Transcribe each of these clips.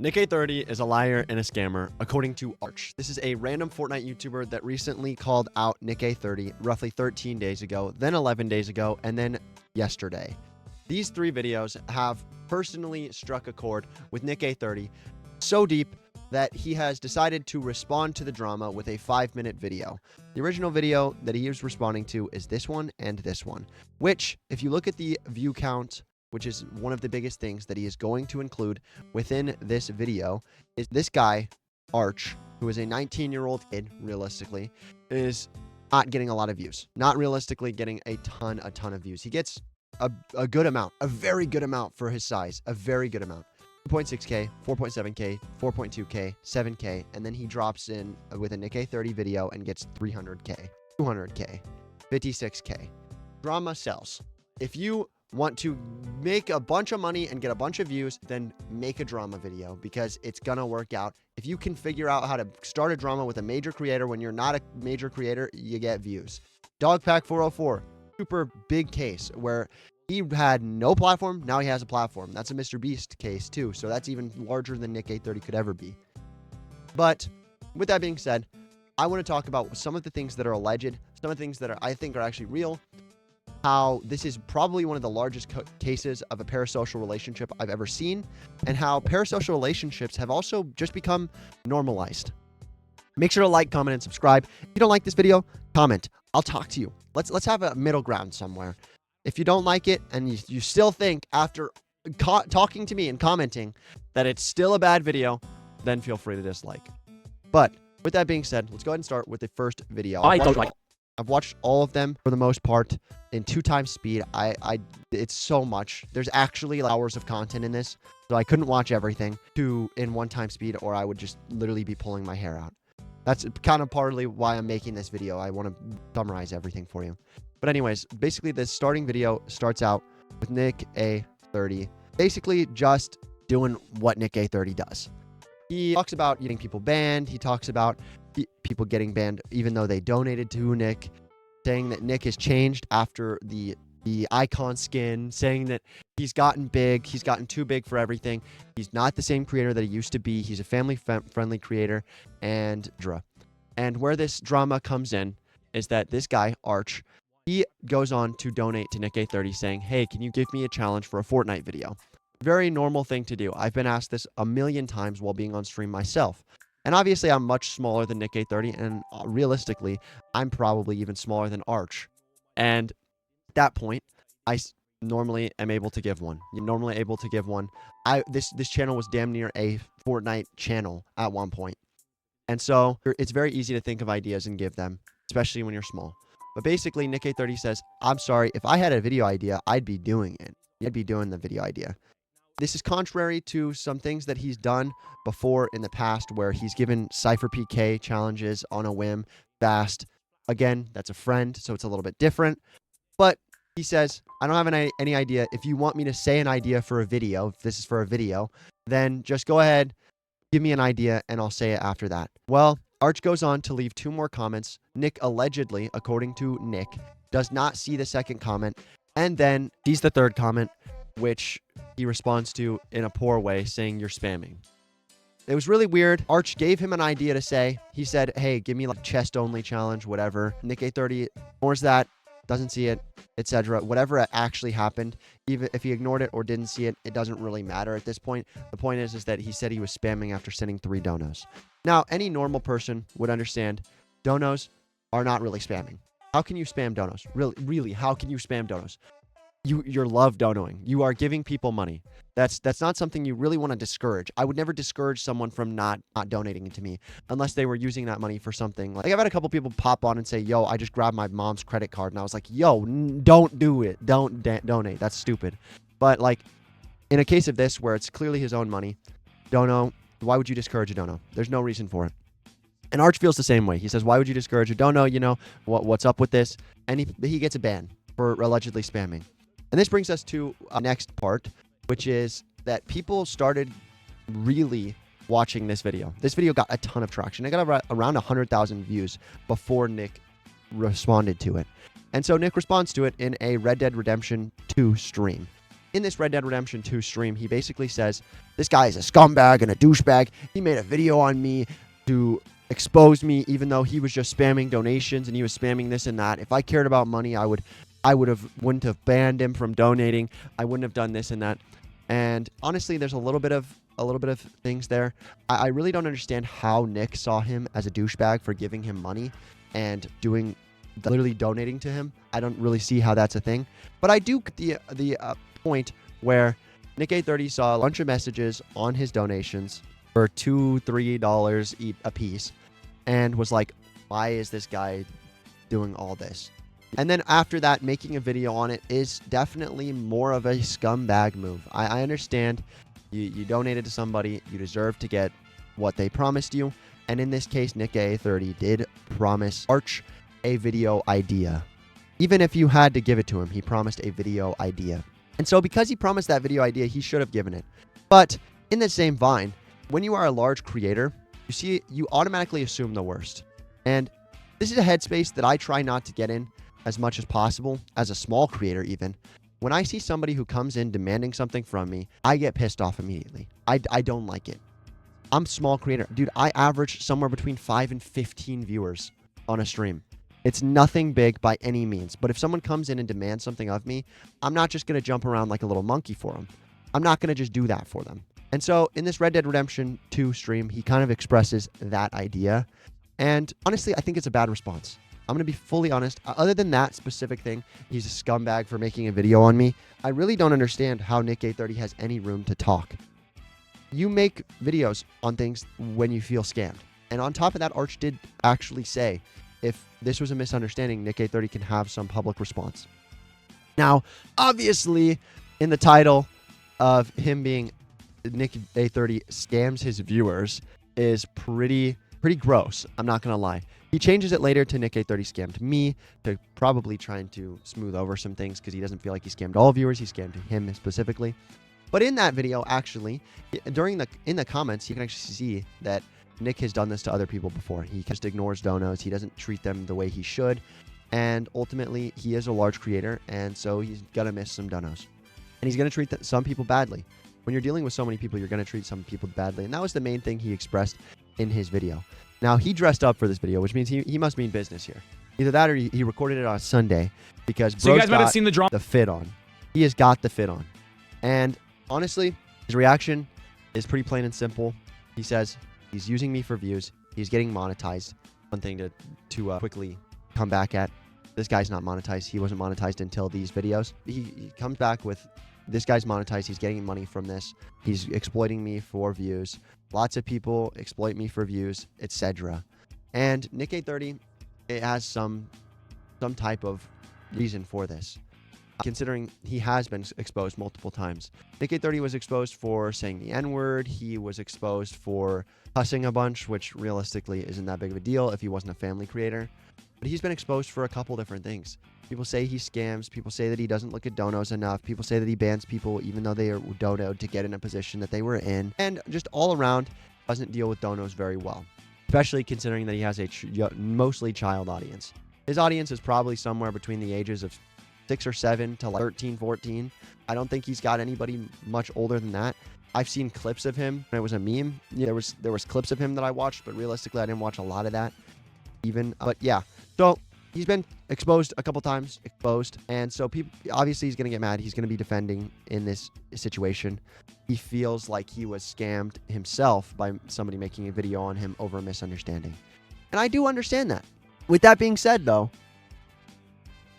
Nick30 is a liar and a scammer, according to Arch. This is a random Fortnite YouTuber that recently called out Nick30 roughly 13 days ago, then 11 days ago, and then yesterday. These three videos have personally struck a chord with Nick30 so deep that he has decided to respond to the drama with a 5-minute video. The original video that he was responding to is this one and this one, which, if you look at the view count, which is one of the biggest things that he is going to include within this video, is this guy, Arch, who is a 19-year-old kid, realistically, is not getting a lot of views. Not realistically getting a ton of views. He gets a good amount, a very good amount for his size, a very good amount. 2.6K, 4.7K, 4.2K, 7K, and then he drops in with a Nick30 video and gets 300K, 200K, 56K. Drama sells. If you want to make a bunch of money and get a bunch of views, then make a drama video because it's gonna work out. If you can figure out how to start a drama with a major creator when you're not a major creator, you get views. Dogpack404, super big case where he had no platform, now he has a platform. That's a Mr. Beast case too, so that's even larger than Nick30 could ever be. But with that being said, I want to talk about some of the things that are alleged, some of the things that I think are actually real, how this is probably one of the largest cases of a parasocial relationship I've ever seen, and how parasocial relationships have also just become normalized. Make sure to like, comment, and subscribe. If you don't like this video, comment. I'll talk to you. Let's have a middle ground somewhere. If you don't like it and you still think after talking to me and commenting that it's still a bad video, then feel free to dislike. But with that being said, let's go ahead and start with the first video. I've watched all of them for the most part in 2x speed. It's so much. There's actually hours of content in this, so I couldn't watch everything in 1x speed, or I would just literally be pulling my hair out. That's kind of partly why I'm making this video. I want to summarize everything for you. But anyways, basically this starting video starts out with Nick30, basically just doing what Nick30 does. He talks about getting people banned. He talks about people getting banned even though they donated to Nick, saying that Nick has changed after the icon skin, saying that he's gotten big, he's gotten too big for everything. He's not the same creator that he used to be. He's a family-friendly creator, and where this drama comes in is that this guy, Arch, he goes on to donate to Nick30 saying, hey, can you give me a challenge for a Fortnite video? Very normal thing to do. I've been asked this a million times while being on stream myself. And obviously, I'm much smaller than Nick30, and realistically, I'm probably even smaller than Arch. And at that point, I normally am able to give one. You're normally able to give one. This channel was damn near a Fortnite channel at one point. And so it's very easy to think of ideas and give them, especially when you're small. But basically, Nick30 says, I'm sorry, if I had a video idea, I'd be doing it. I'd be doing the video idea. This is contrary to some things that he's done before in the past where he's given Cypher PK challenges on a whim, fast. Again, that's a friend, so it's a little bit different. But he says, I don't have any idea. If you want me to say an idea for a video, if this is for a video, then just go ahead, give me an idea, and I'll say it after that. Well, Arch goes on to leave 2 more comments. Nick allegedly, according to Nick, does not see the second comment, and then sees the third comment, which he responds to in a poor way, saying you're spamming. It was really weird. Arch gave him an idea to say. He said, hey, give me like chest only challenge, whatever. Nick30 ignores that, doesn't see it, etc. Whatever actually happened, even if he ignored it or didn't see it, it doesn't really matter at this point. The point is that he said he was spamming after sending 3 donos. Now, any normal person would understand donos are not really spamming. How can you spam donos? Really, how can you spam donos? You're love donoing. You are giving people money. That's not something you really want to discourage. I would never discourage someone from not donating to me unless they were using that money for something. Like I've had a couple people pop on and say, yo, I just grabbed my mom's credit card. And I was like, yo, don't do it. Don't donate. That's stupid. But like in a case of this where it's clearly his own money, dono, why would you discourage a dono? There's no reason for it. And Arch feels the same way. He says, why would you discourage a dono? You know, what's up with this? And he gets a ban for allegedly spamming. And this brings us to next part, which is that people started really watching this video. This video got a ton of traction. It got around 100,000 views before Nick responded to it. And so Nick responds to it in a Red Dead Redemption 2 stream. in this Red Dead Redemption 2 stream, he basically says, this guy is a scumbag and a douchebag. He made a video on me to expose me, even though he was just spamming donations and he was spamming this and that. If I cared about money, wouldn't have banned him from donating. I wouldn't have done this and that. And honestly, there's a little bit of things there. I really don't understand how Nick saw him as a douchebag for giving him money and literally donating to him. I don't really see how that's a thing. But I do get the point where Nick A30 saw a bunch of messages on his donations for $2-3 a piece and was like, why is this guy doing all this? And then after that, making a video on it is definitely more of a scumbag move. I understand you donated to somebody, you deserve to get what they promised you. And in this case, Nick A30 did promise Arch a video idea. Even if you had to give it to him, he promised a video idea. And so because he promised that video idea, he should have given it. But in the same vein, when you are a large creator, you automatically assume the worst. And this is a headspace that I try not to get in as much as possible, as a small creator even. When I see somebody who comes in demanding something from me, I get pissed off immediately. I don't like it. I'm a small creator. Dude, I average somewhere between 5 and 15 viewers on a stream. It's nothing big by any means. But if someone comes in and demands something of me, I'm not just going to jump around like a little monkey for them. I'm not going to just do that for them. And so in this Red Dead Redemption 2 stream, he kind of expresses that idea. And honestly, I think it's a bad response. I'm going to be fully honest. Other than that specific thing, he's a scumbag for making a video on me. I really don't understand how Nick A30 has any room to talk. You make videos on things when you feel scammed. And on top of that, Arch did actually say, if this was a misunderstanding, Nick A30 can have some public response. Now, obviously, in the title of him being Nick A30 scams his viewers is pretty gross. I'm not going to lie. He changes it later to Nick A30 scammed me, to probably trying to smooth over some things because he doesn't feel like he scammed all viewers. He scammed him specifically. But in that video, actually, in the comments, you can actually see that Nick has done this to other people before. He just ignores donos. He doesn't treat them the way he should. And ultimately, he is a large creator, and so he's going to miss some donos. And he's going to treat some people badly. When you're dealing with so many people, you're going to treat some people badly. And that was the main thing he expressed in his video. Now, he dressed up for this video, which means he must mean business here. Either that or he recorded it on Sunday because so you guys might have seen the fit on. He has got the fit on. And honestly, his reaction is pretty plain and simple. He says he's using me for views. He's getting monetized. One thing to quickly come back at. This guy's not monetized. He wasn't monetized until these videos. He comes back with, this guy's monetized. He's getting money from this. He's exploiting me for views. Lots of people exploit me for views, etc. And Nick A30, it has some type of reason for this, considering he has been exposed multiple times. Nick A30 was exposed for saying the N-word. He was exposed for cussing a bunch, which realistically isn't that big of a deal if he wasn't a family creator. But he's been exposed for a couple different things. People say he scams. People say that he doesn't look at donos enough. People say that he bans people even though they are donoed to get in a position that they were in. And just all around doesn't deal with donos very well, especially considering that he has a mostly child audience. His audience is probably somewhere between the ages of 6 or 7 to like 13, 14. I don't think he's got anybody much older than that. I've seen clips of him. It was a meme. Yeah, there was clips of him that I watched, but realistically, I didn't watch a lot of that even. But yeah, so he's been exposed a couple times, and so people, obviously he's going to get mad. He's going to be defending in this situation. He feels like he was scammed himself by somebody making a video on him over a misunderstanding. And I do understand that. With that being said, though,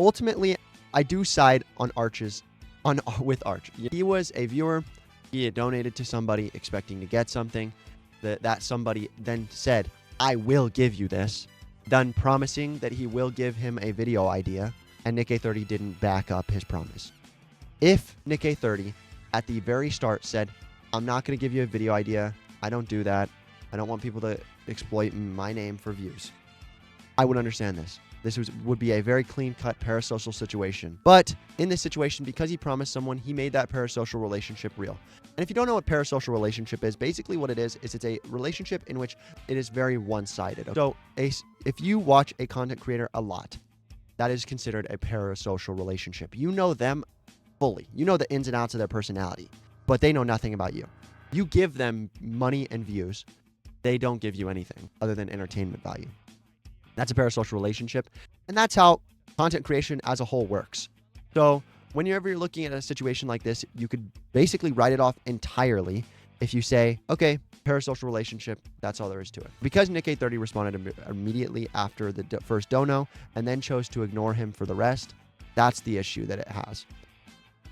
ultimately, I do side on with Arch. He was a viewer. He had donated to somebody expecting to get something. That somebody then said, I will give you this. Done promising that he will give him a video idea, and Nick A30 didn't back up his promise. If Nick A30 at the very start said, I'm not going to give you a video idea, I don't do that, I don't want people to exploit my name for views, I would understand this. This would be a very clean-cut parasocial situation. But in this situation, because he promised someone, he made that parasocial relationship real. And if you don't know what parasocial relationship is, basically what it is it's a relationship in which it is very one-sided. So if you watch a content creator a lot, that is considered a parasocial relationship. You know them fully. You know the ins and outs of their personality, but they know nothing about you. You give them money and views. They don't give you anything other than entertainment value. That's a parasocial relationship. And that's how content creation as a whole works. So whenever you're looking at a situation like this, you could basically write it off entirely if you say, okay, parasocial relationship, that's all there is to it. Because Nick830 responded immediately after the first dono and then chose to ignore him for the rest, that's the issue that it has.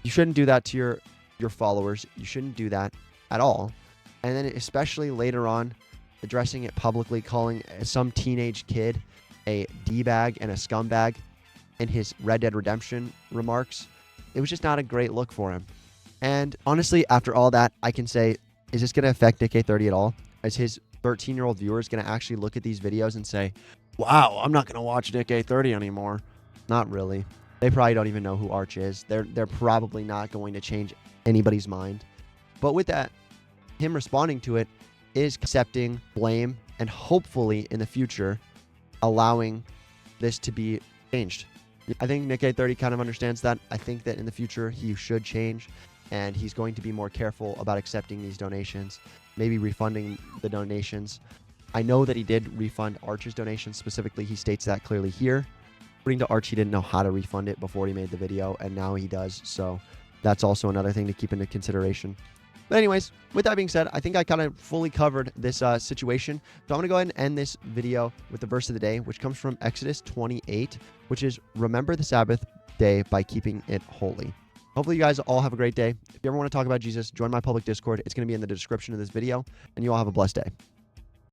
You shouldn't do that to your followers. You shouldn't do that at all. And then especially later on, addressing it publicly, calling some teenage kid a D-bag and a scumbag in his Red Dead Redemption remarks, it was just not a great look for him. And honestly, after all that, I can say, is this going to affect Nick830 at all? Is his 13-year-old viewers going to actually look at these videos and say, wow, I'm not going to watch Nick830 anymore? Not really. They probably don't even know who Arch is. They're probably not going to change anybody's mind. But with that, him responding to it is accepting blame and hopefully in the future allowing this to be changed. I think Nick830 kind of understands that. I think that in the future he should change and he's going to be more careful about accepting these donations, maybe refunding the donations. I know that he did refund Arch's donations specifically. He states that clearly here. According to Arch, he didn't know how to refund it before he made the video, and now he does. So that's also another thing to keep into consideration. But anyways, with that being said, I think I kind of fully covered this situation. So I'm going to go ahead and end this video with the verse of the day, which comes from Exodus 28, which is, remember the Sabbath day by keeping it holy. Hopefully you guys all have a great day. If you ever want to talk about Jesus, join my public Discord. It's going to be in the description of this video, and you all have a blessed day.